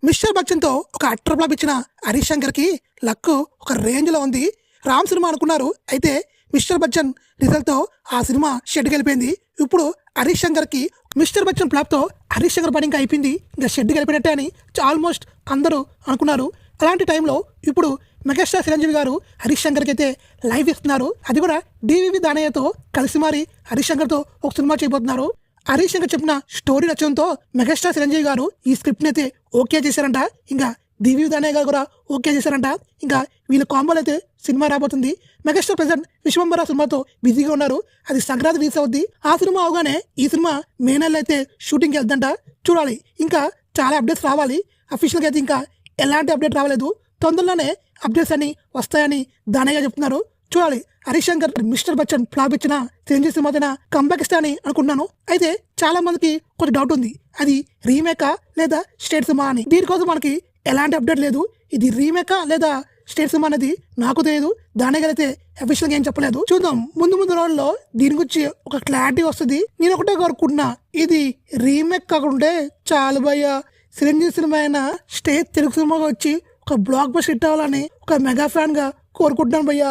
Mister బచ్చన్తో ఒక utter flop ఇచ్చిన Harish శంకర్కి luck ఒక రేంజ్లో ఉంది. రామ్ సినిమా అనుకున్నారు, అయితే మిస్టర్ బచ్చన్ రిజల్ట్తో ఆ సినిమా షెడ్కి వెళ్ళిపోయింది. ఇప్పుడు హరీష్ శంకర్కి మిస్టర్ బచ్చన్ ఫ్లాప్తో హరీష్ శంకర్ పని ఇంకా అయిపోయింది, ఇంకా షెడ్కి వెళ్ళిపోయినట్టే అని ఆల్మోస్ట్ అందరూ అనుకున్నారు. అలాంటి టైంలో ఇప్పుడు మెగాస్టార్ చిరంజీవి గారు హరీష్ శంకర్కి అయితే లైవ్ ఇస్తున్నారు. అది కూడా డివివి దానయ్యతో కలిసి మారి హరీష్ శంకర్తో ఒక సినిమా చేయబోతున్నారు. హరీష్ శంకర్ చెప్పిన స్టోరీ నచ్చడంతో మెగాస్టార్ చిరంజీవి గారు ఈ స్క్రిప్ట్ని అయితే ఓకే చేశారంట. ఇంకా డివివి దానయ్య గారు కూడా ఓకే చేశారంట. ఇంకా వీళ్ళ కాంబోలో అయితే సినిమా రాబోతుంది. మెగాస్టార్ ప్రెజెంట్ విశ్వంబర సినిమాతో బిజీగా ఉన్నారు. అది సంక్రాంతి రిలీజ్ అవుద్ది. ఆ సినిమా అవగానే ఈ సినిమా మే నెలలో అయితే షూటింగ్కి వెళ్తుందంట. చూడాలి, ఇంకా చాలా అప్డేట్స్ రావాలి. అఫీషియల్గా అయితే ఇంకా ఎలాంటి అప్డేట్ రావలేదు. తొందరలోనే అప్డేట్స్ అన్ని వస్తాయని దానయ్య చెప్తున్నారు. చూడాలి. హరీష్ శంకర్ మిస్టర్ బచ్చన్ ఫ్లాప్ ఇచ్చిన చిరంజీవి సినిమా కంబ్యాక్ ఇస్తా అని అనుకుంటున్నాను. అయితే చాలా మందికి కొంచెం డౌట్ ఉంది, అది రీమేకా లేదా స్టేట్ సినిమా అని. దీనికోసం మనకి ఎలాంటి అప్డేట్ లేదు. ఇది రీమేకా లేదా స్టేట్ సినిమా అనేది నాకు తెలియదు. దాని గారు అయితే అఫీషియల్గా ఏం చెప్పలేదు. చూద్దాం, ముందు రోజుల్లో దీని గురించి ఒక క్లారిటీ వస్తుంది. నేను ఒకటే కోరుకుంటున్నా, ఇది రీమేక్ కాకుంటే చాలు భయ్య. చిరంజీవి సినిమా అయినా స్టేట్ తెలుగు సినిమాగా వచ్చి ఒక బ్లాక్ బస్టర్ హిట్ అవ్వాలని ఒక మెగా ఫ్యాన్ గా కోరుకుంటున్నాను భయ్య.